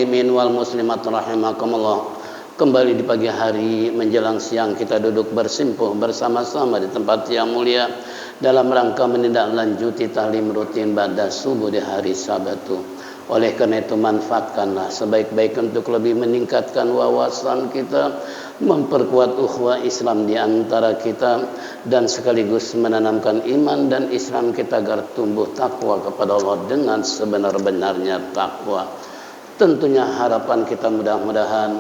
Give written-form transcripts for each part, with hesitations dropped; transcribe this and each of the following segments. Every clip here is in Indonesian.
muslimin wal muslimat rahimakumullah. Kembali di pagi hari menjelang siang kita duduk bersimpuh bersama-sama di tempat yang mulia dalam rangka menindaklanjuti taklim rutin pada subuh di hari Sabtu. Oleh karena itu manfaatkanlah sebaik-baik untuk lebih meningkatkan wawasan kita, memperkuat ukhuwah Islam di antara kita, dan sekaligus menanamkan iman dan Islam kita agar tumbuh takwa kepada Allah dengan sebenar-benarnya takwa. Tentunya harapan kita mudah-mudahan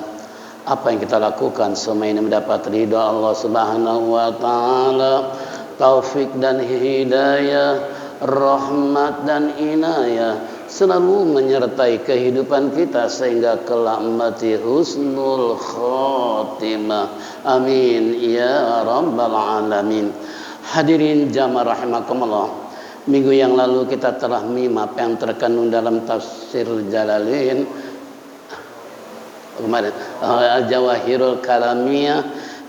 apa yang kita lakukan semua ini mendapat ridha Allah Subhanahu wa taala, taufik dan hidayah, rahmat dan inayah selalu menyertai kehidupan kita sehingga kelak mati husnul khatimah. Amin ya rabbal alamin. Hadirin jamaah rahimakumullah. Minggu yang lalu kita telah menyimak yang terkandung dalam tafsir Jalalain Al-Jawahirul Kalamiyah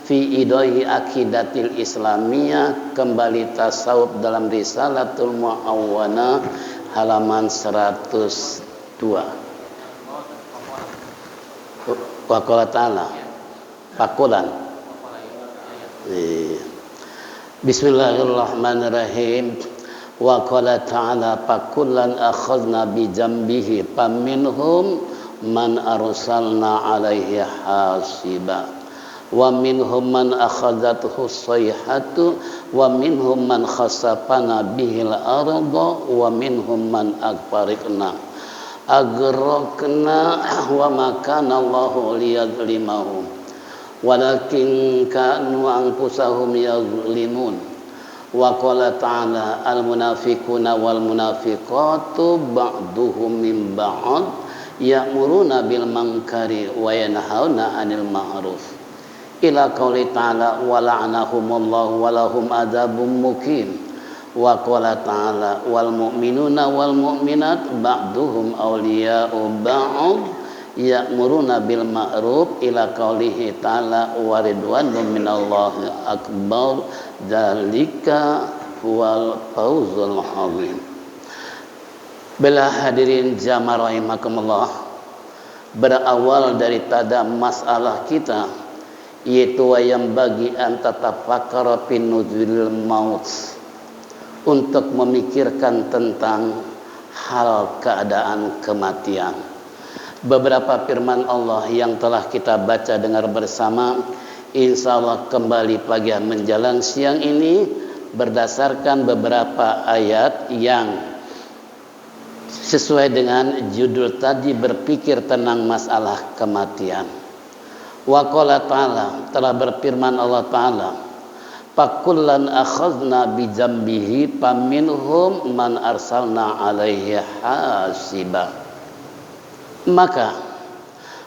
fi idahi akidatil islamiyah, kembali tasawuf dalam Risalatul Mu'awwana halaman 102. Wa qala ta'ala pakulan. Bismillahirrahmanirrahim. Wa qala ta'ala pakulan akhadna bi jambihi faminhum man arsalna alaihi hasiba wa minhum man akhadhathu sayhatu wa minhum man khasafana bihil arda wa minhum man agraqna wa ma kana Allahu liyadhlimahum walakin kanu anfusahum yadhlimun. Wa qala ta'ala al munafiquna wal munafiqatu ba'duhum min ba'd ya'muruna bil munkari wa yanhauna 'anil ma'ruf ila qauli ta'ala wa la'anahumullahu wa lahum adzabun muqim. Wa qala ta'ala wal mu'minuna wal mu'minat ba'duhum awliya'u ba'd ya'muruna bil ma'ruf ila qaulihi ta'ala wa ridwanun minallahi akbar dzalika huwal fawzul 'azim. Bila hadirin jamaah rahimakumullah, berawal dari tada masalah kita yaitu yang bagi an tatafakkara fi nuzulil maut, untuk memikirkan tentang hal keadaan kematian. Beberapa firman Allah yang telah kita baca dengar bersama, insyaallah kembali pagi menjelang siang ini berdasarkan beberapa ayat yang sesuai dengan judul tadi, berpikir tentang masalah kematian. Wa qala ta'ala, telah berfirman Allah Ta'ala, fakullan akhadna bi jambihi faminhum man arsalna alaihi hasiba. Maka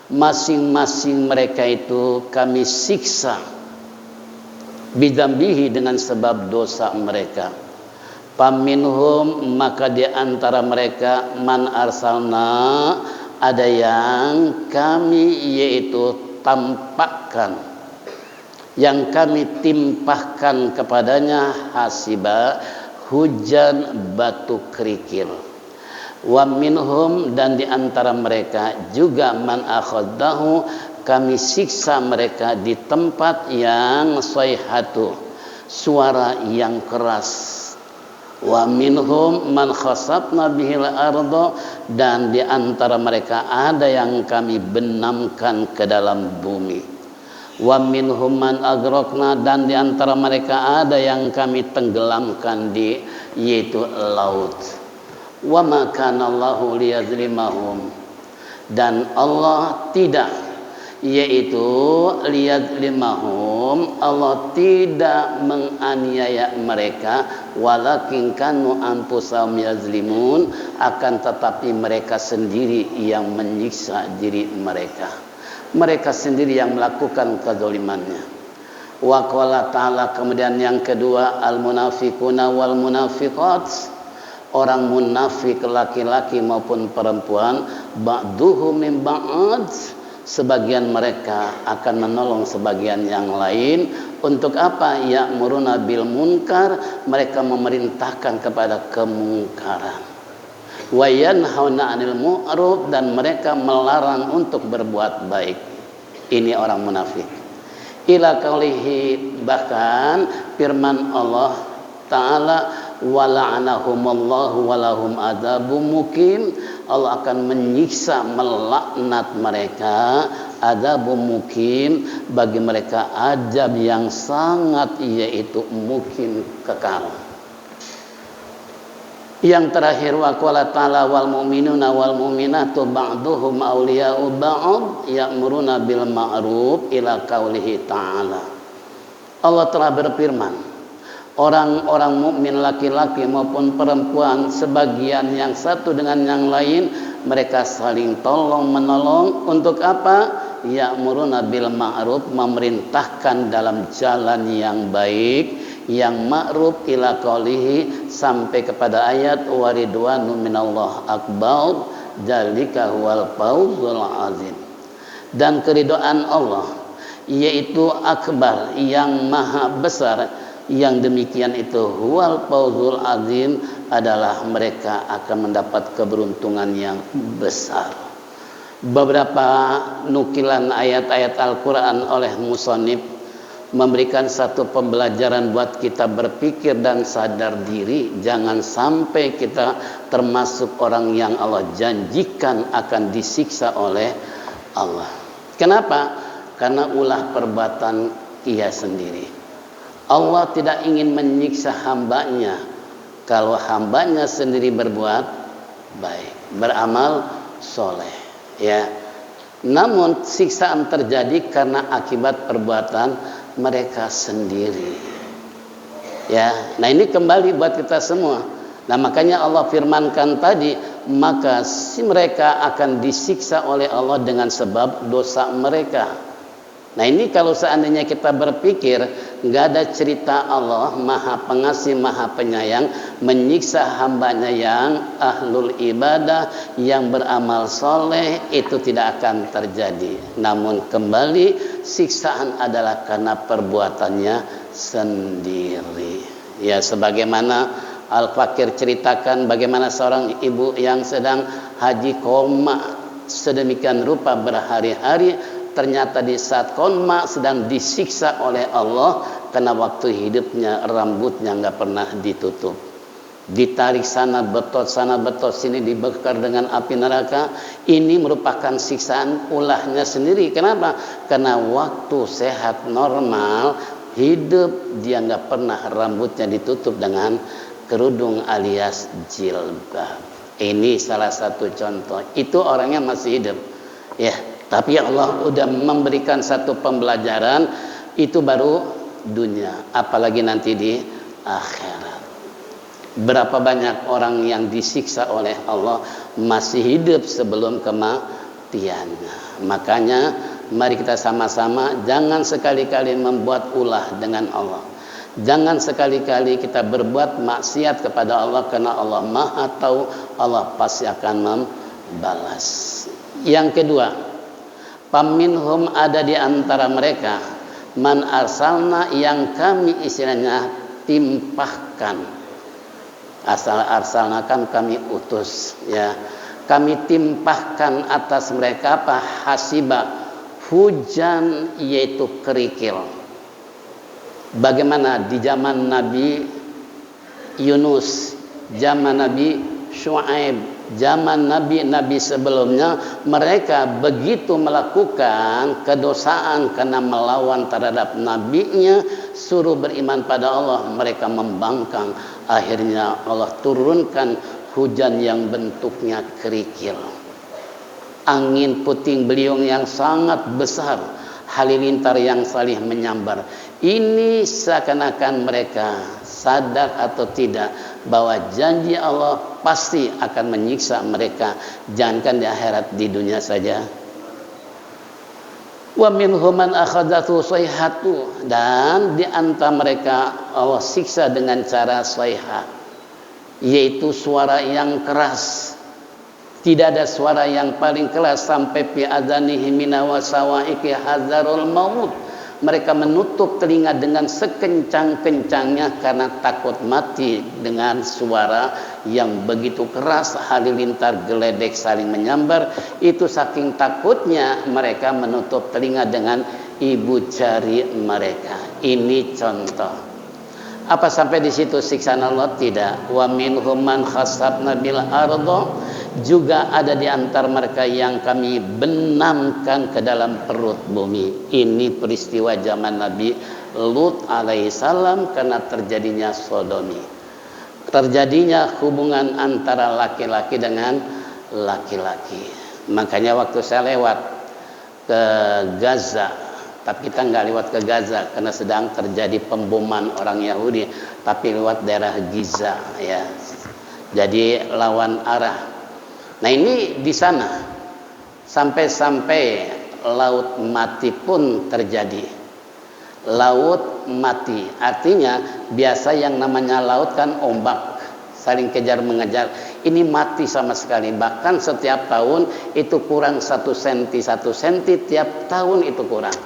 masing-masing mereka itu kami siksa bi jambihi dengan sebab dosa mereka. Paminhum, maka di antara mereka man arsalna, ada yang kami yaitu tampakkan, yang kami timpahkan kepadanya hasiba, hujan batu kerikil. Wa minhum, dan di antara mereka juga man akhadahu, kami siksa mereka di tempat yang sayhatu, suara yang keras. Wa minhum man khasafna bihil arda, dan di antara mereka ada yang kami benamkan ke dalam bumi. Wa minhum man agraqna, dan di antara mereka ada yang kami tenggelamkan di yaitu laut. Wa ma kana Allahu liyazlimahum, dan Allah tidak yaitu liyazlimahum, Allah tidak menganiaya mereka, walakin kanu anfusahum yazlimun, akan tetapi mereka sendiri yang menyiksa diri mereka. Mereka sendiri yang melakukan kezalimannya. Wa qala ta'ala, kemudian yang kedua, al munafiquna wal munafiqat, orang munafik laki-laki maupun perempuan, ba'duhum min ba'd, sebagian mereka akan menolong sebagian yang lain. Untuk apa? Ya'muruna bil munkar, mereka memerintahkan kepada kemungkaran. wa yanhauna 'anil mu'ruf, dan mereka melarang untuk berbuat baik. Ini orang munafik. Ila qaulihi, bahkan firman Allah Ta'ala, wala'anahumullahu walahum adzabum muqim, Allah akan menyiksa, melaknat mereka, adzabum muqim, bagi mereka azab yang sangat, yaitu muqim, kekal. Yang terakhir, wa qala ta'ala wal mu'minuna wal mu'minatu ba'duhum awliya'u ba'd ya'muruna bil ma'ruf ila qaulihi ta'ala. Allah telah berfirman, orang-orang mukmin laki-laki maupun perempuan, sebagian yang satu dengan yang lain, mereka saling tolong menolong. Untuk apa? Ya'muruna bil ma'ruf, memerintahkan dalam jalan yang baik, yang ma'ruf, ila qaulihi, sampai kepada ayat wa ridwanu minallah akbar dzalika huwal fawzul azim. Dan keridhaan Allah, yaitu akbar, yang maha besar, yang demikian itu huwal fawzul azim, adalah mereka akan mendapat keberuntungan yang besar. Beberapa nukilan ayat-ayat Al-Quran oleh musannif memberikan satu pembelajaran buat kita berpikir dan sadar diri. Jangan sampai kita termasuk orang yang Allah janjikan akan disiksa oleh Allah. Kenapa? Karena ulah perbuatan ia sendiri. Allah tidak ingin menyiksa hambanya kalau hambanya sendiri berbuat baik, beramal soleh, ya. Namun siksaan terjadi karena akibat perbuatan mereka sendiri, ya. Nah, ini kembali buat kita semua. Nah, makanya Allah firmankan tadi, maka si mereka akan disiksa oleh Allah dengan sebab dosa mereka. Nah, ini kalau seandainya kita berpikir, nggak ada cerita Allah maha pengasih, maha penyayang menyiksa hambanya yang ahlul ibadah, yang beramal soleh, itu tidak akan terjadi. Namun kembali, siksaan adalah karena perbuatannya sendiri. Ya, sebagaimana Al-Fakir ceritakan bagaimana seorang ibu yang sedang haji koma sedemikian rupa berhari-hari, ternyata di saat koma sedang disiksa oleh Allah karena waktu hidupnya rambutnya nggak pernah ditutup, ditarik sana betot sini, dibakar dengan api neraka. Ini merupakan siksaan ulahnya sendiri. Kenapa? Karena waktu sehat normal hidup dia nggak pernah rambutnya ditutup dengan kerudung alias jilbab. Ini salah satu contoh. Itu orangnya masih hidup, ya. Tapi Allah udah memberikan satu pembelajaran, itu baru dunia, apalagi nanti di akhirat. Berapa banyak orang yang disiksa oleh Allah masih hidup sebelum kematiannya. Makanya mari kita sama-sama jangan sekali-kali membuat ulah dengan Allah. Jangan sekali-kali kita berbuat maksiat kepada Allah, karena Allah Maha tahu, Allah pasti akan membalas. Yang kedua, paminhum, ada di antara mereka, man arsalna, yang kami istilahnya timpahkan. Asal arsalna kan kami utus, ya. Kami timpahkan atas mereka apa? Hasiba, hujan, yaitu kerikil. Bagaimana di zaman Nabi Yunus, zaman Nabi Syuaib, zaman nabi-nabi sebelumnya, mereka begitu melakukan kedosaan karena melawan terhadap nabinya, suruh beriman pada Allah, mereka membangkang. Akhirnya Allah turunkan hujan yang bentuknya kerikil, angin puting beliung yang sangat besar, halilintar yang saling menyambar. Ini seakan-akan mereka sadar atau tidak bahwa janji Allah pasti akan menyiksa mereka, jangankan di akhirat, di dunia saja. Wa minhum man akhadhathu sayhatu, dan di antara mereka Allah siksa dengan cara sayha, yaitu suara yang keras. Tidak ada suara yang paling keras sampai fi adzanihi mina wa sawaiki hadzarul maut. Mereka menutup telinga dengan sekencang-kencangnya karena takut mati dengan suara yang begitu keras, halilintar geledek saling menyambar. Itu saking takutnya mereka menutup telinga dengan ibu jari mereka. Ini contoh. Apa sampai di situ siksaan Allah? Tidak. Wa minhum man khasabna bil ardo, juga ada di antara mereka yang kami benamkan ke dalam perut bumi. Ini peristiwa zaman Nabi Lut alaihissalam karena terjadinya sodomi, terjadinya hubungan antara laki-laki dengan laki-laki. Makanya waktu saya lewat ke Gaza, tapi kita nggak lewat ke Gaza karena sedang terjadi pemboman orang Yahudi, tapi lewat daerah Giza ya. Jadi lawan arah. Nah ini di sana sampai-sampai laut mati pun terjadi. Laut mati artinya biasa yang namanya laut kan ombak saling kejar mengejar. Ini mati sama sekali. Bahkan setiap tahun itu kurang 1 senti tiap tahun itu kurang.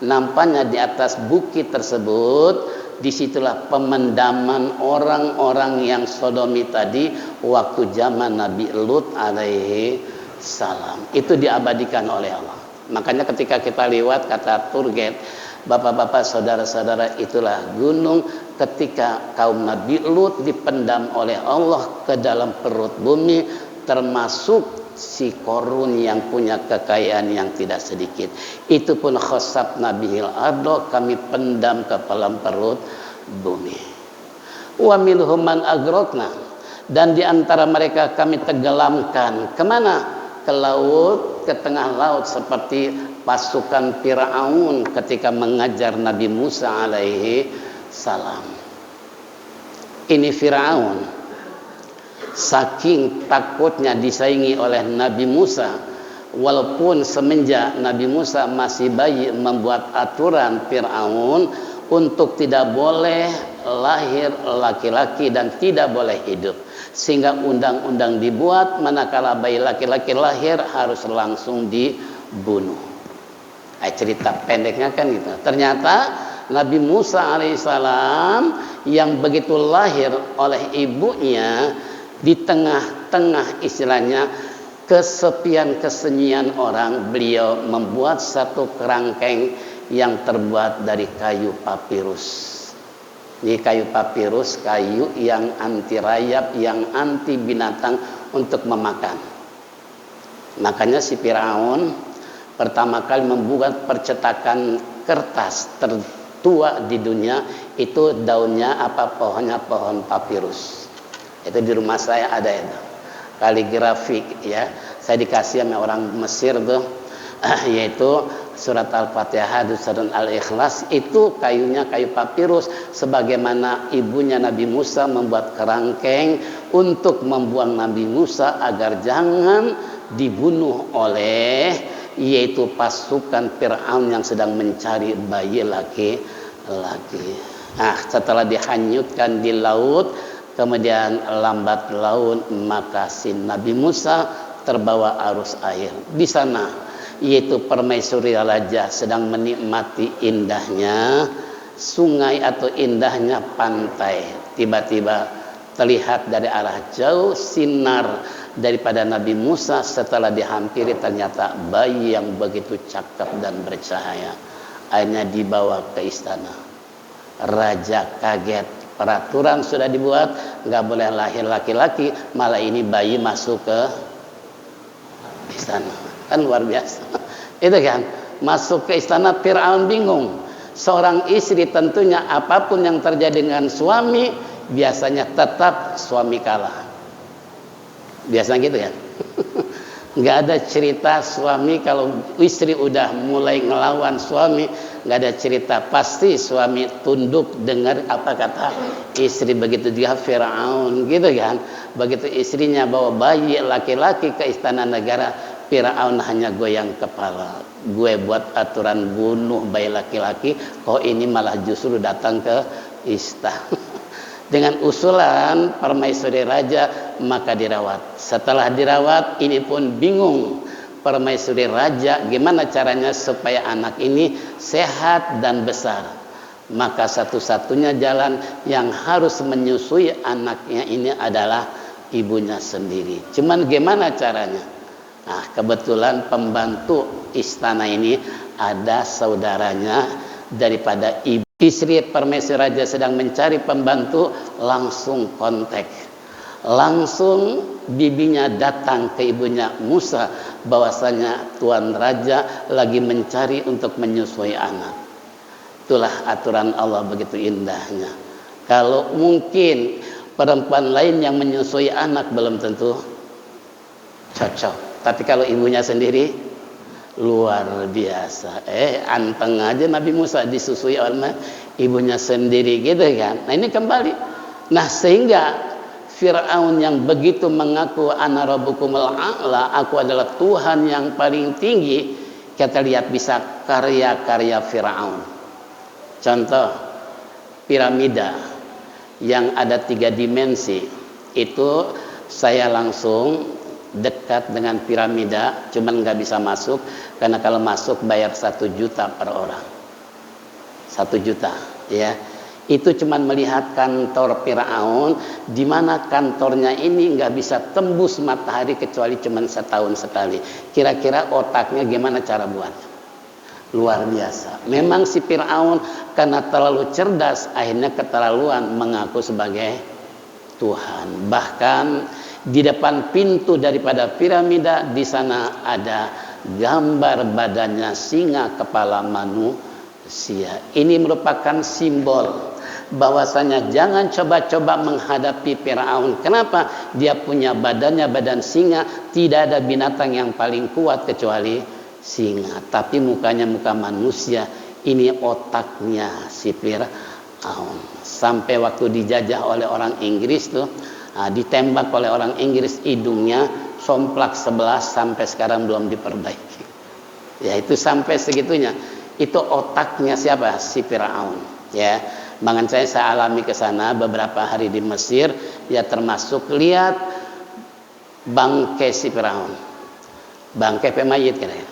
Nampaknya di atas bukit tersebut, disitulah pemendaman orang-orang yang sodomi tadi waktu zaman Nabi Lut alaihi salam. Itu diabadikan oleh Allah. Makanya ketika kita lewat kata Turget, bapak-bapak, saudara-saudara, itulah gunung ketika kaum Nabi Lut dipendam oleh Allah ke dalam perut bumi, termasuk si Korun yang punya kekayaan yang tidak sedikit. Itu pun khasab nabihil ardo, kami pendam ke dalam perut bumi. Wa minhum man agrokna, dan di antara mereka kami tenggelamkan. Kemana? Ke laut, ke tengah laut, seperti pasukan Fir'aun ketika mengajar Nabi Musa alaihi salam. Ini Fir'aun saking takutnya disaingi oleh Nabi Musa, walaupun semenjak Nabi Musa masih bayi membuat aturan Fir'aun untuk tidak boleh lahir laki-laki dan tidak boleh hidup, sehingga undang-undang dibuat manakala bayi laki-laki lahir harus langsung dibunuh. Cerita pendeknya kan gitu. Ternyata Nabi Musa alaihissalam yang begitu lahir oleh ibunya di tengah-tengah istilahnya kesepian kesunyian orang, beliau membuat satu kerangkeng yang terbuat dari kayu papirus. Ini kayu papirus, kayu yang anti rayap, yang anti binatang untuk memakan. Makanya si Firaun pertama kali membuat percetakan kertas tertua di dunia itu daunnya apa, pohonnya pohon papirus. Itu di rumah saya ada itu kaligrafi ya, saya dikasih sama orang Mesir tuh yaitu surat Al-Fatihah, surat Al-Ikhlas, itu kayunya kayu papirus, sebagaimana ibunya Nabi Musa membuat kerangkeng untuk membuang Nabi Musa agar jangan dibunuh oleh yaitu pasukan Fir'aun yang sedang mencari bayi laki-laki. Nah, setelah dihanyutkan di laut, kemudian lambat laun, maka si Nabi Musa terbawa arus air. Di sana yaitu permaisuri raja sedang menikmati indahnya sungai atau indahnya pantai. Tiba-tiba terlihat dari arah jauh sinar daripada Nabi Musa. Setelah dihampiri ternyata bayi yang begitu cakep dan bercahaya. Akhirnya dibawa ke istana. Raja kaget. Peraturan sudah dibuat, nggak boleh lahir laki-laki, malah ini bayi masuk ke istana. Kan luar biasa. Itu kan, masuk ke istana, Fir'aun bingung. Seorang istri tentunya apapun yang terjadi dengan suami, biasanya tetap suami kalah. Biasanya gitu ya. Nggak ada cerita suami kalau istri udah mulai ngelawan suami, nggak ada cerita, pasti suami tunduk dengar apa kata istri. Begitu juga Firaun gitu kan, begitu istrinya bawa bayi laki-laki ke istana negara, Firaun hanya goyang kepala. Gue buat aturan bunuh bayi laki-laki, kok ini malah justru datang ke istana. Dengan usulan permaisuri raja, maka dirawat. Setelah dirawat, ini pun bingung. permaisuri raja, gimana caranya supaya anak ini sehat dan besar. Maka satu-satunya jalan yang harus menyusui anaknya ini adalah ibunya sendiri. Cuman gimana caranya? Nah, kebetulan pembantu istana ini ada saudaranya daripada ibu. Istri permaisuri raja sedang mencari pembantu, langsung kontak. Langsung bibinya datang ke ibunya Musa bahwasanya Tuan Raja lagi mencari untuk menyusui anak. Itulah aturan Allah, begitu indahnya. Kalau mungkin perempuan lain yang menyusui anak belum tentu cocok, tapi kalau ibunya sendiri luar biasa. Anteng aja Nabi Musa disusui oleh ibunya sendiri gitu kan. Nah ini kembali. Nah sehingga Fir'aun yang begitu mengaku ana rabbukumul a'la, aku adalah Tuhan yang paling tinggi. Kita lihat bisa karya-karya Fir'aun. Contoh piramida yang ada 3 dimensi. Itu saya langsung dekat dengan piramida, cuman nggak bisa masuk karena kalau masuk bayar 1 juta per orang. 1 juta ya. Itu cuman melihat kantor Firaun, di mana kantornya ini nggak bisa tembus matahari kecuali cuman setahun sekali. Kira-kira otaknya gimana cara buat? Luar biasa. Memang si Firaun karena terlalu cerdas, akhirnya keterlaluan mengaku sebagai Tuhan. Bahkan di depan pintu daripada piramida di sana ada gambar badannya singa kepala manusia. Ini merupakan simbol bahwasanya jangan coba-coba menghadapi Firaun. Kenapa? Dia punya badannya badan singa, tidak ada binatang yang paling kuat kecuali singa, tapi mukanya muka manusia. Ini otaknya si Firaun. Sampai waktu dijajah oleh orang Inggris tuh, ditembak oleh orang Inggris, hidungnya somplak 11 sampai sekarang belum diperbaiki. Ya itu sampai segitunya. Itu otaknya siapa? Si Firaun. Ya. Bahkan saya alami ke sana beberapa hari di Mesir, ya termasuk lihat bangkai si Firaun. Bangkai pe mayit kira-kira.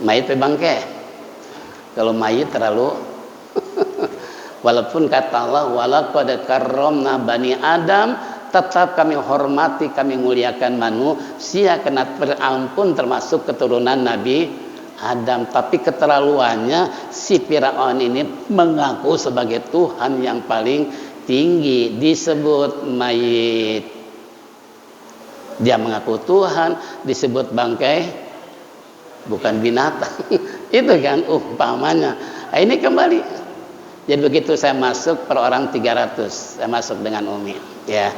Mayit pe bangkai. Kalau mayit terlalu walaupun kata Allah walaqad karramna bani Adam, tetap kami hormati, kami muliakan manusia, karena Firaun pun termasuk keturunan Nabi Adam. Tapi keterlaluannya si Firaun ini mengaku sebagai Tuhan yang paling tinggi, disebut mayit. Dia mengaku Tuhan, disebut bangkai, bukan binatang. Itu kan umpamanya. Nah, ini kembali. Jadi begitu saya masuk per orang 300, saya masuk dengan Umi. Ya,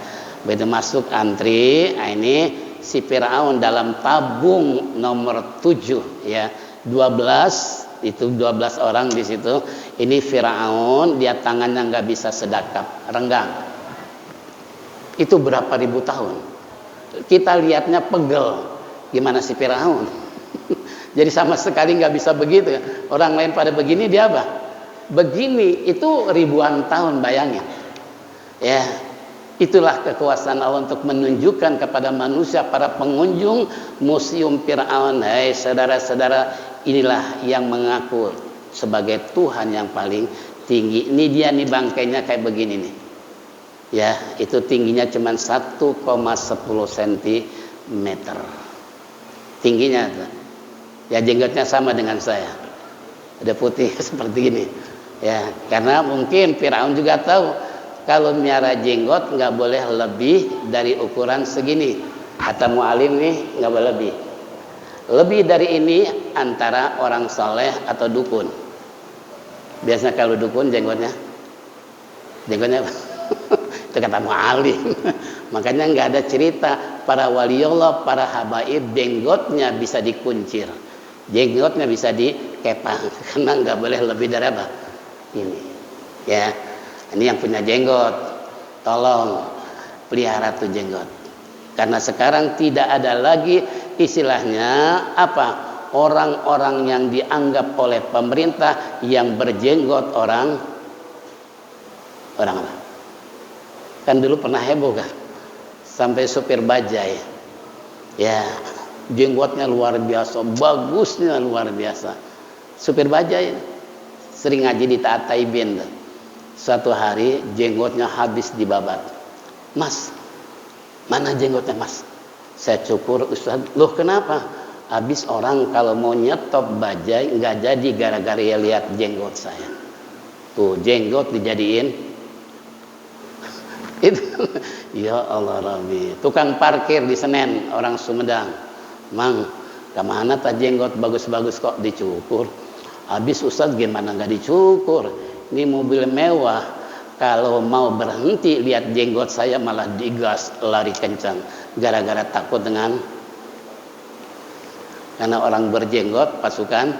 begitu masuk antri, nah ini si Firaun dalam tabung nomor 7 ya. 12 itu 12 orang di situ. Ini Firaun, dia tangannya nggak bisa sedekap, renggang. Itu berapa ribu tahun. Kita lihatnya pegel. Gimana si Firaun? Jadi sama sekali nggak bisa begitu. Orang lain pada begini, dia apa? Begini. Itu ribuan tahun, bayangin. Ya, itulah kekuasaan Allah untuk menunjukkan kepada manusia, para pengunjung museum Firaun. Hai saudara-saudara, inilah yang mengaku sebagai Tuhan yang paling tinggi. Ini dia nih bangkainya kayak begini nih. Ya, itu tingginya cuma 1,10 cm. Tingginya tuh. Ya jenggotnya sama dengan saya. Ada putih seperti ini. Ya, karena mungkin Firaun juga tahu kalau miara jenggot nggak boleh lebih dari ukuran segini. Kata mu'alim nih nggak boleh lebih. Lebih dari ini antara orang soleh atau dukun. Biasanya kalau dukun jenggotnya itu kata mu'alim. Makanya nggak ada cerita para waliullah, para habaib jenggotnya bisa dikuncir, jenggotnya bisa dikepang, karena nggak boleh lebih dari apa ini. Ya, ini yang punya jenggot, tolong pelihara tuh jenggot. Karena sekarang tidak ada lagi istilahnya apa, orang-orang yang dianggap oleh pemerintah yang berjenggot orang apa? Kan dulu pernah heboh kan, sampai supir bajai, ya Jenggotnya luar biasa, bagusnya luar biasa. Supir bajai sering ngaji di Taat Taibin. Suatu hari jenggotnya habis dibabat. Mas, mana jenggotnya mas? Saya cukur, Ustaz. Loh kenapa? Habis orang kalau mau nyetop bajai nggak jadi gara-gara ya lihat jenggot saya. Tuh jenggot dijadiin itu. Ya Allah Rabbi. Tukang parkir di Senen orang Sumedang. Mang, kemana tak jenggot bagus-bagus kok dicukur? Habis Ustaz gimana nggak dicukur? Ini mobil mewah. Kalau mau berhenti lihat jenggot saya malah digas lari kencang. Gara-gara takut dengan karena orang berjenggot pasukan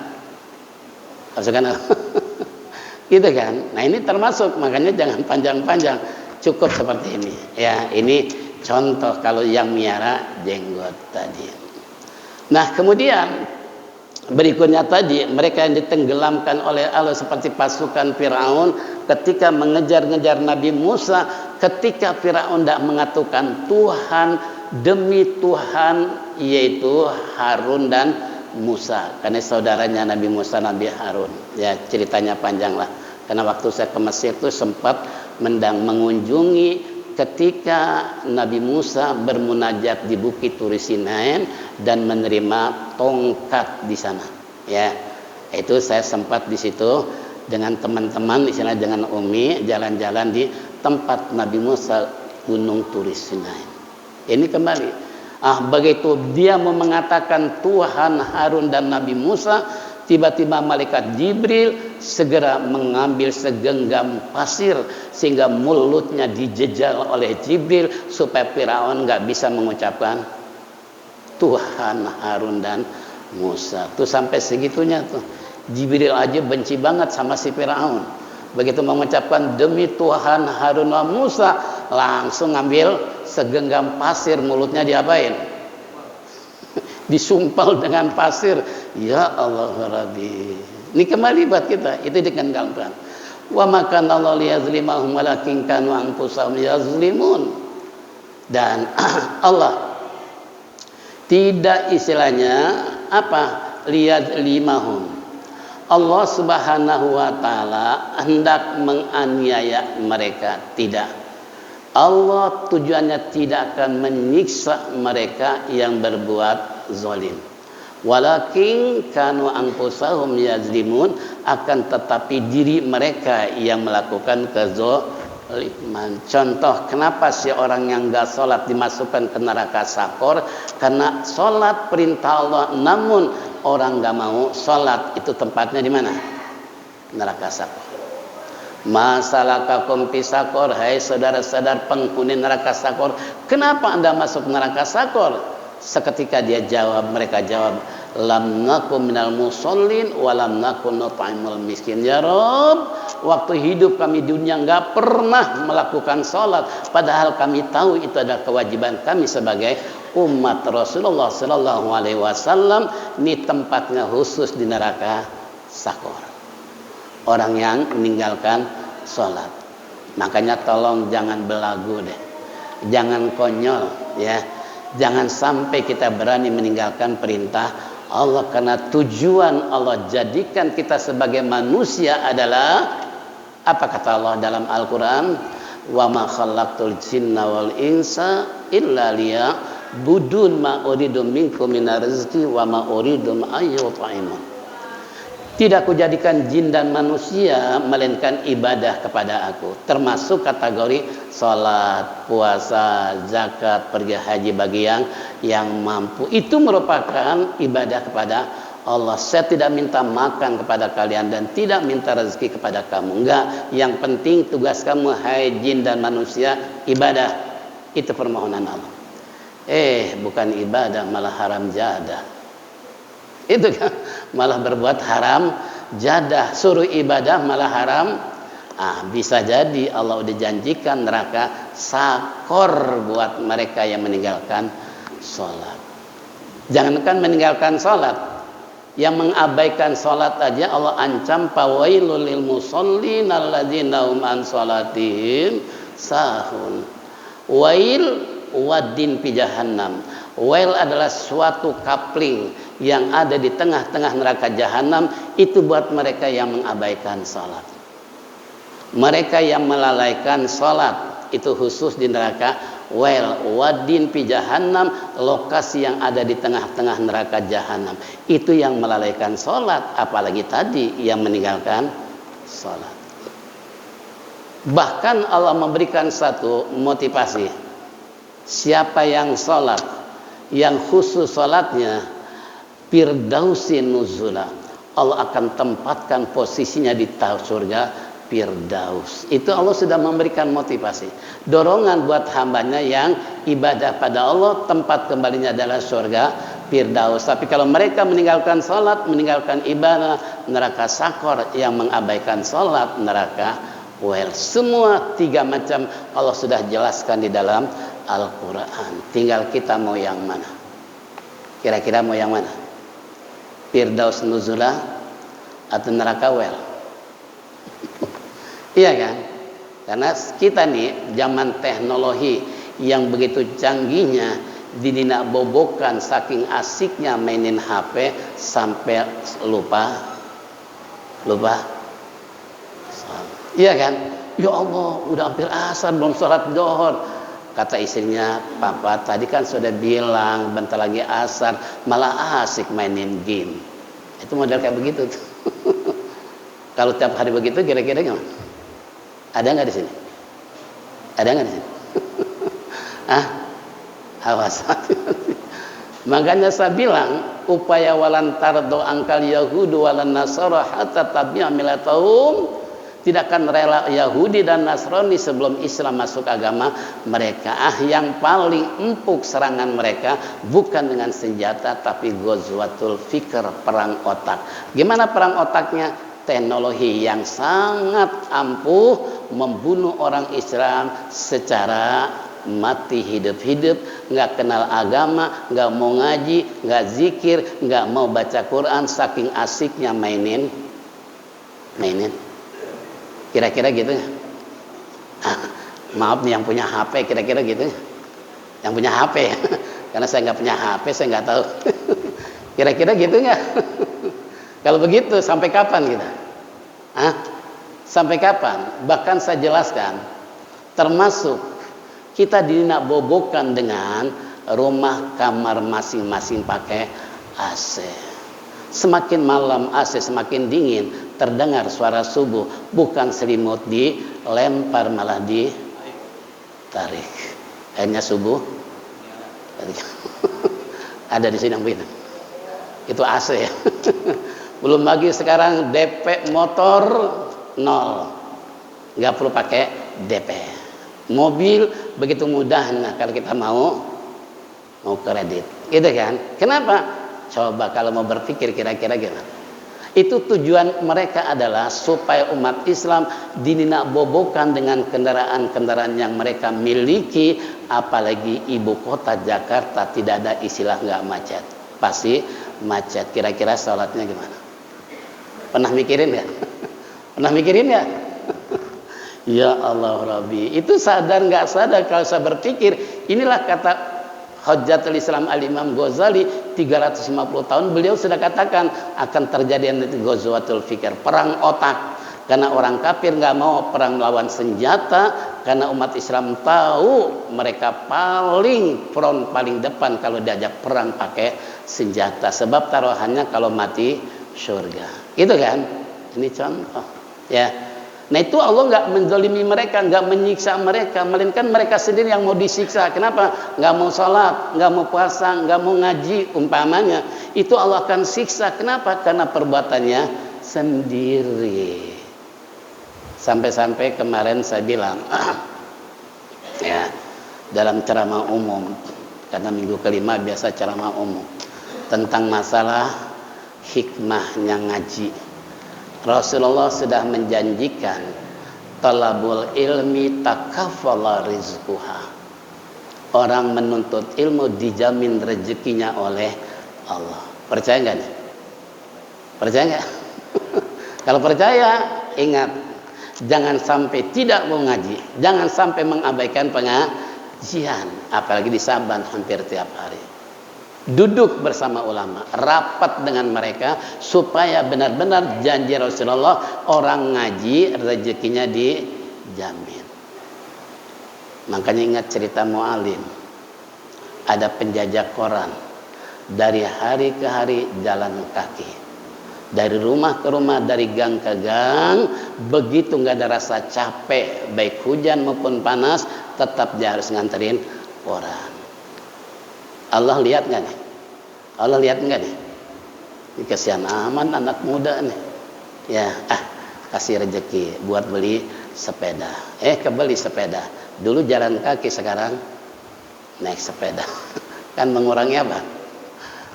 gitu kan. Nah ini termasuk, makanya jangan panjang-panjang, cukup seperti ini ya. Ini contoh kalau yang miara jenggot tadi. Nah kemudian berikutnya tadi, mereka yang ditenggelamkan oleh Allah seperti pasukan Firaun ketika mengejar-ngejar Nabi Musa, ketika Firaun tidak mengatakan Tuhan demi Tuhan, yaitu Harun dan Musa, karena saudaranya Nabi Musa, Nabi Harun. Ya ceritanya panjang lah, karena waktu saya ke Mesir itu sempat mengunjungi ketika Nabi Musa bermunajat di Bukit Turi Sinain dan menerima tongkat di sana. Ya, itu saya sempat di situ dengan teman-teman, istilahnya dengan Umi, jalan-jalan di tempat Nabi Musa Gunung Turi Sinain. Ini kembali. Begitu dia mau mengatakan Tuhan Harun dan Nabi Musa, tiba-tiba malaikat Jibril segera mengambil segenggam pasir sehingga mulutnya dijejal oleh Jibril supaya Firaun nggak bisa mengucapkan Tuhan Harun dan Musa. Tuh sampai segitunya tuh. Jibril aja benci banget sama si Firaun. Begitu mengucapkan demi Tuhan Harun dan Musa, langsung ngambil segenggam pasir, mulutnya diapain? Disumpal dengan pasir. Ya Allah Rabbi. Ini kembali buat kita, itu ditenggelamkan. Wa makana Allah liyazlimahum walakin kanu anfusahum yazlimun. Dan Allah tidak istilahnya apa? Liyazlimahum. Allah Subhanahu wa taala hendak menganiaya mereka, tidak. Allah tujuannya tidak akan menyiksa mereka yang berbuat zalim. Walakin kanu anfusahum yazlimun, akan tetapi diri mereka yang melakukan kezaliman. Contoh kenapa si orang yang enggak sholat dimasukkan ke neraka sakor? Karena sholat perintah Allah, namun orang enggak mau sholat, itu tempatnya di mana? Neraka sakor. Masalakakum fi sakor, hai saudara-saudara penghuni neraka sakor, kenapa Anda masuk neraka sakor? Seketika mereka jawab, lam nakum minal musallin wa lam nakun nut'imul miskin. Ya Rabb, waktu hidup kami di dunia enggak pernah melakukan salat, padahal kami tahu itu adalah kewajiban kami sebagai umat Rasulullah sallallahu alaihi wasallam. Ini tempatnya khusus di neraka sakor. Orang yang meninggalkan salat. Makanya tolong jangan belagu deh. Jangan konyol ya. Jangan sampai kita berani meninggalkan perintah Allah, karena tujuan Allah jadikan kita sebagai manusia adalah apa kata Allah dalam Al-Qur'an? Wa ma khalaqtul jinna wal insa illa liya'budun ma uridu minkum minar rizqi wa ma uridu ayyut'imun. Tidak kujadikan jin dan manusia melainkan ibadah kepada aku, termasuk kategori salat, puasa, zakat, pergi haji bagi yang mampu. Itu merupakan ibadah kepada Allah. Saya tidak minta makan kepada kalian dan tidak minta rezeki kepada kamu. Enggak, yang penting tugas kamu hai jin dan manusia ibadah. Itu permohonan Allah. Bukan ibadah, malah haram jadah. Itu kan malah berbuat haram jadah, suruh ibadah malah haram. Bisa jadi Allah udah janjikan neraka sakor buat mereka yang meninggalkan sholat. Jangankan meninggalkan sholat, yang mengabaikan sholat aja Allah ancam, fawailul lil musallin alladzina hum an sholatihim sahun. Wail wadin fi jahannam. Well adalah suatu kapling yang ada di tengah-tengah neraka jahanam. Itu buat mereka yang mengabaikan salat. Mereka yang melalaikan salat itu khusus di neraka. Well, wadin fi jahannam, lokasi yang ada di tengah-tengah neraka jahanam. Itu yang melalaikan salat, apalagi tadi yang meninggalkan salat. Bahkan Allah memberikan satu motivasi. Siapa yang salat, yang khusus salatnya, firdausin nuzula, Allah akan tempatkan posisinya di surga Firdaus. Itu Allah sudah memberikan motivasi, dorongan buat hambanya yang ibadah pada Allah, tempat kembalinya adalah surga Firdaus. Tapi kalau mereka meninggalkan salat, meninggalkan ibadah, neraka sakor. Yang mengabaikan salat, neraka well. Semua tiga macam Allah sudah jelaskan di dalam Al-Quran. Tinggal kita mau yang mana. Kira-kira mau yang mana? Firdaus nuzula atau neraka well? Iya kan? Karena kita nih zaman teknologi yang begitu canggihnya, didinak bobokan saking asiknya mainin HP sampai lupa. Iya kan? Ya Allah, udah hampir asar belum sholat zuhur. Kata istrinya, papa tadi kan sudah bilang bentar lagi asar, malah asik mainin game. Itu model kayak begitu tuh. Kalau tiap hari begitu kira-kira gimana? Ada nggak di sini? Ada nggak di sini? Awas. Makanya saya bilang, upaya walan tardo angkal Yahudu walan Nasara hatta tabi'a millatahum. Tidak akan rela Yahudi dan Nasrani sebelum Islam masuk agama mereka. Yang paling empuk serangan mereka bukan dengan senjata, tapi ghazwatul fikr, perang otak. Gimana perang otaknya? Teknologi yang sangat ampuh membunuh orang Islam secara mati hidup-hidup, nggak kenal agama, nggak mau ngaji, nggak zikir, nggak mau baca Quran, saking asiknya mainin. Kira-kira gitu ya? Maaf nih yang punya HP, kira-kira gitu ya? Yang punya HP ya? Karena saya nggak punya HP, saya nggak tahu. Kira-kira gitu nggak? Kalau begitu sampai kapan kita? Sampai kapan? Bahkan saya jelaskan, termasuk kita dinak bobokan dengan rumah kamar masing-masing pakai AC. Semakin malam AC semakin dingin, terdengar suara subuh, bukan selimut dilempar malah ditarik. Akhirnya subuh. Ada di sini yang begitu. Itu AC ya. Belum lagi sekarang DP motor 0, nggak perlu pakai DP. Mobil begitu mudahnya kalau kita mau kredit, gitu kan? Kenapa? Coba kalau mau berpikir kira-kira gimana? Itu tujuan mereka adalah supaya umat Islam dinak bobokan dengan kendaraan-kendaraan yang mereka miliki, apalagi ibu kota Jakarta tidak ada istilah nggak macet, pasti macet. Kira-kira sholatnya gimana? Pernah mikirin ya? Pernah mikirin ya? Ya Allah Rabbi, itu sadar nggak sadar kalau saya berpikir, inilah kata Hujjatul Islam Al-Imam Ghazali 350 tahun beliau sudah katakan akan terjadi ghazwatul fikr, perang otak. Karena orang kafir nggak mau perang melawan senjata, karena umat Islam tahu mereka paling front, paling depan kalau diajak perang pakai senjata. Sebab taruhannya kalau mati surga. Gitu kan? Ini contoh. Ya. Nah itu Allah nggak menzalimi mereka, nggak menyiksa mereka, melainkan mereka sendiri yang mau disiksa. Kenapa? Nggak mau sholat, nggak mau puasa, nggak mau ngaji umpamanya. Itu Allah akan siksa. Kenapa? Karena perbuatannya sendiri. Sampai-sampai kemarin saya bilang, ya dalam ceramah umum, karena minggu kelima biasa ceramah umum tentang masalah hikmahnya ngaji. Rasulullah sudah menjanjikan talabul ilmi takafala rizquha. Orang menuntut ilmu dijamin rezekinya oleh Allah. Percaya nggak nih? Percaya nggak? Kalau percaya, ingat, jangan sampai tidak mau ngaji, jangan sampai mengabaikan pengajian, apalagi di Saban hampir tiap hari. duduk bersama ulama, rapat dengan mereka supaya benar-benar janji Rasulullah orang ngaji rezekinya dijamin. Makanya ingat cerita Mu'alim, ada penjajah koran dari hari ke hari jalan kaki, dari rumah ke rumah, dari gang ke gang, begitu nggak ada rasa capek baik hujan maupun panas, tetap dia harus nganterin koran. Allah lihat nggak nih? Allah lihat nggak nih? Ini kasihan aman anak muda nih. Ya, kasih rezeki buat beli sepeda. Kebeli sepeda. Dulu jalan kaki, sekarang naik sepeda. Kan mengurangi apa?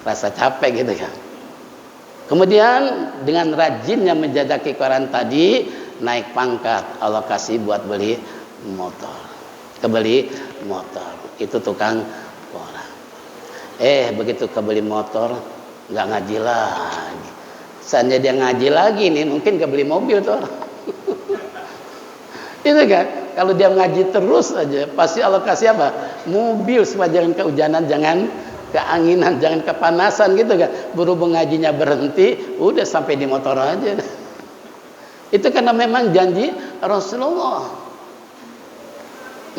Rasa capek gitu kan. Kemudian dengan rajinnya menjajaki koran tadi, naik pangkat. Allah kasih buat beli motor. Kebeli motor. Itu tukang koran. Begitu kebeli motor, nggak ngaji lagi. Seandainya dia ngaji lagi nih, mungkin kebeli mobil tuh. Itu kan, kalau dia ngaji terus aja, pasti Allah kasih apa? Mobil supaya jangan kehujanan, jangan keanginan, jangan kepanasan gitu kan. Berhubung ngajinya berhenti, udah sampai di motor aja. Itu karena memang janji Rasulullah.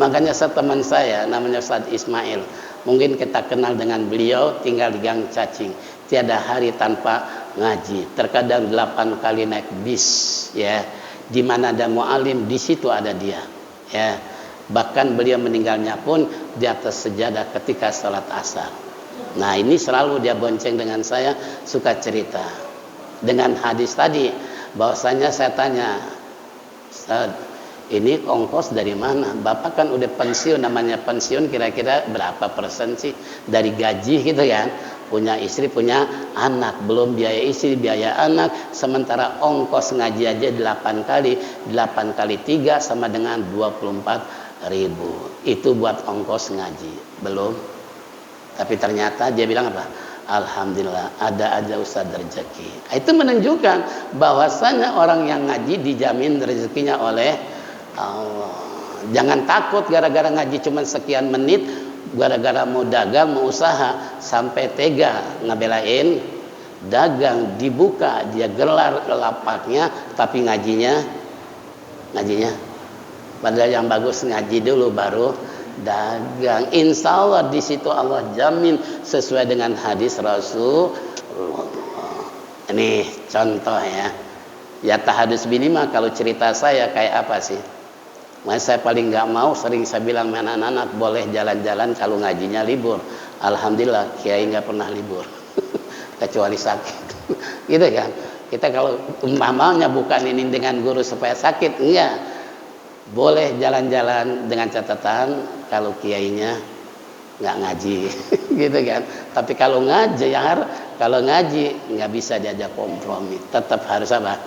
Makanya teman saya namanya Ustaz Ismail, mungkin kita kenal dengan beliau, tinggal di Gang Cacing. Tiada hari tanpa ngaji. Terkadang 8 kali naik bis, ya. Di mana ada mu'alim, di situ ada dia, ya. Bahkan beliau meninggalnya pun di atas sejadah ketika sholat asar. Nah, ini selalu dia bonceng dengan saya, suka cerita dengan hadis tadi. Bahwasanya saya tanya, Ustaz, ini ongkos dari mana? Bapak kan udah pensiun, namanya pensiun kira-kira berapa persen sih dari gaji gitu kan? Punya istri, punya anak, belum biaya istri, biaya anak, sementara ongkos ngaji aja 8 kali, 8 kali 3 sama dengan 24.000. Itu buat ongkos ngaji, belum. Tapi ternyata dia bilang apa? Alhamdulillah, ada aja Ustaz rezeki. Itu menunjukkan bahwasanya orang yang ngaji dijamin rezekinya oleh Allah. Jangan takut gara-gara ngaji cuma sekian menit, gara-gara mau dagang, mau usaha, sampai tega ngebelain dagang, dibuka dia gelar lapaknya, tapi ngajinya padahal yang bagus ngaji dulu baru dagang. Insya Allah di situ Allah jamin sesuai dengan hadis Rasulullah. Ini contoh ya. Ya tahadus binima, kalau cerita saya kayak apa sih? Saya paling nggak mau, sering saya bilang sama anak-anak, boleh jalan-jalan kalau ngajinya libur. Alhamdulillah kiai nggak pernah libur kecuali sakit. Gitu kan. Kita kalau umpamanya bukan ini dengan guru supaya sakit, enggak. Boleh jalan-jalan dengan catatan kalau kiainya nggak ngaji. Gitu kan. Tapi kalau ngaji nggak bisa diajak kompromi, tetap harus apa?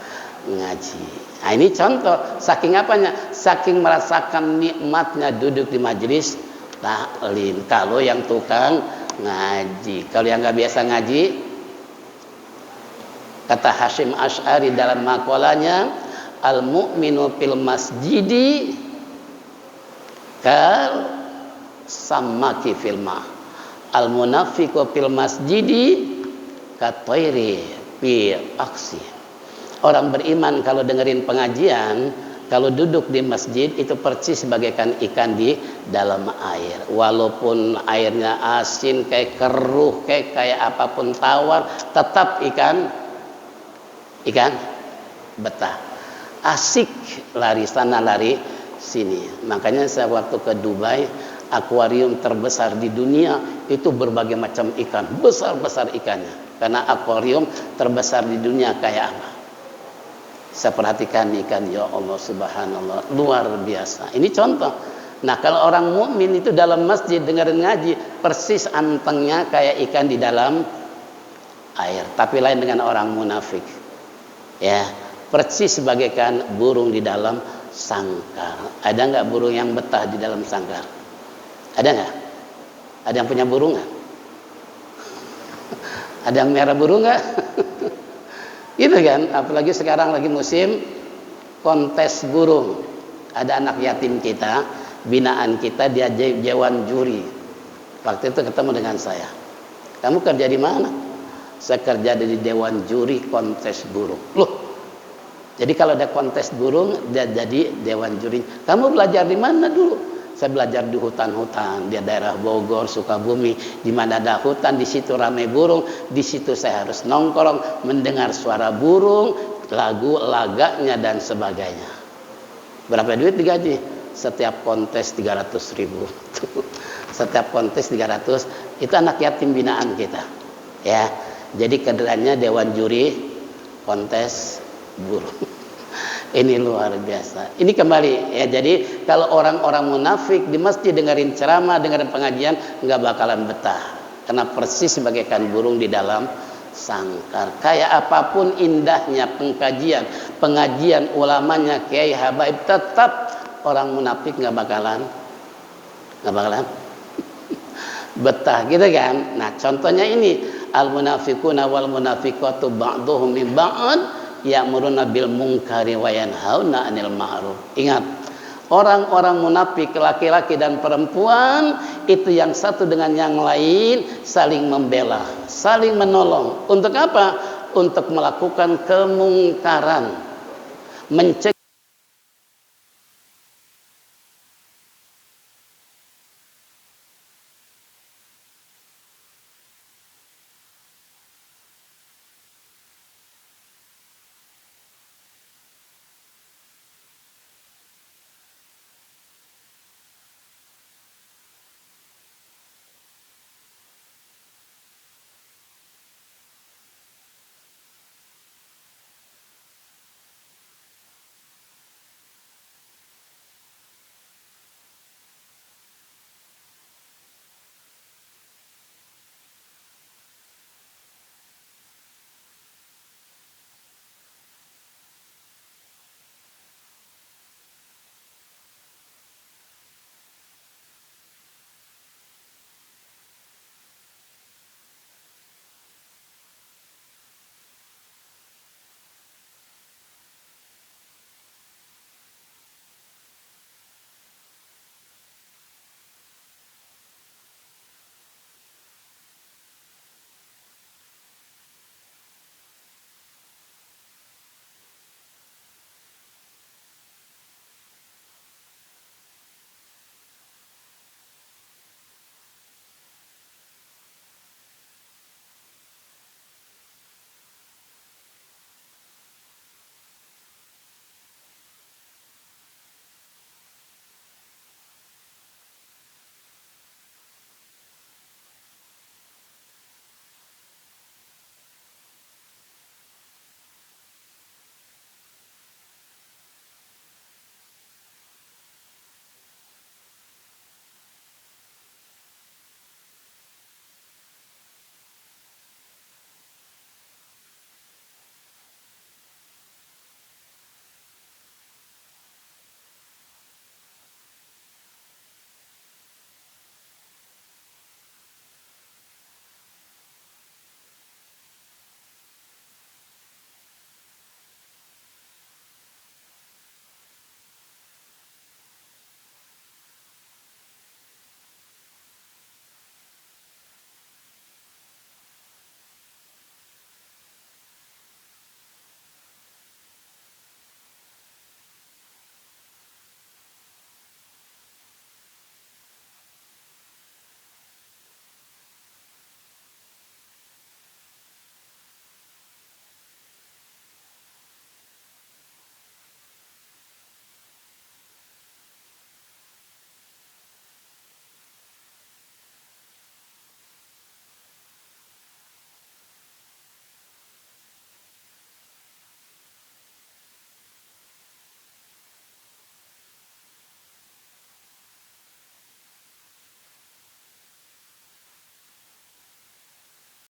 Ngaji. Nah, ini contoh saking apanya? Saking merasakan nikmatnya duduk di majelis taklim. Kalau yang tukang ngaji, kalau yang nggak biasa ngaji, kata Hasyim Asy'ari dalam makolanya, al mu'minu fil masjidi kal samaki fil ma, al munafiqu fil masjidi katoiri fi aksi. Orang beriman kalau dengerin pengajian, kalau duduk di masjid itu persis bagaikan ikan di dalam air. Walaupun airnya asin, kayak keruh, kayak apapun tawar, tetap ikan betah. Asik lari sana lari sini. Makanya saya waktu ke Dubai, akuarium terbesar di dunia itu berbagai macam ikan, besar-besar ikannya. Karena akuarium terbesar di dunia kayak apa? Saya perhatikan ikan, ya Allah subhanallah, luar biasa. Ini contoh. Nah, kalau orang mukmin itu dalam masjid dengerin ngaji, persis antengnya kayak ikan di dalam air. Tapi lain dengan orang munafik. Ya, persis bagaikan burung di dalam sangkar. Ada nggak burung yang betah di dalam sangkar? Ada nggak? Ada yang punya burung nggak? Ada yang merah burung nggak? Gitu kan, apalagi sekarang lagi musim kontes burung. Ada anak yatim kita, binaan kita, dia dewan juri. Waktu itu ketemu dengan saya. Kamu kerja di mana? Saya kerja di Dewan Juri Kontes Burung. Loh, jadi kalau ada kontes burung, dia jadi Dewan Juri. Kamu belajar di mana dulu? Saya belajar di hutan-hutan, di daerah Bogor, Sukabumi, di mana ada hutan, di situ ramai burung, di situ saya harus nongkrong, mendengar suara burung, lagu, lagaknya dan sebagainya. Berapa duit digaji? Setiap kontes 300.000. Setiap kontes 300, itu anak yatim binaan kita. Ya. Jadi kaderannya Dewan Juri Kontes Burung. Ini luar biasa. Ini kembali ya. Jadi kalau orang-orang munafik di masjid dengerin ceramah, dengerin pengajian, nggak bakalan betah. Karena persis bagaikan burung di dalam sangkar. Kayak apapun indahnya pengajian ulamanya, kiai habaib, tetap orang munafik nggak bakalan betah, gitu kan? Nah, contohnya ini al munafiquna wal munafiqatu ba'dhuhum min ba'd ya'muruna bil munkari wa yanhauna 'anil ma'ruf. Ingat, orang-orang munafik laki-laki dan perempuan itu yang satu dengan yang lain saling membela, saling menolong. Untuk apa? Untuk melakukan kemungkaran, mencegah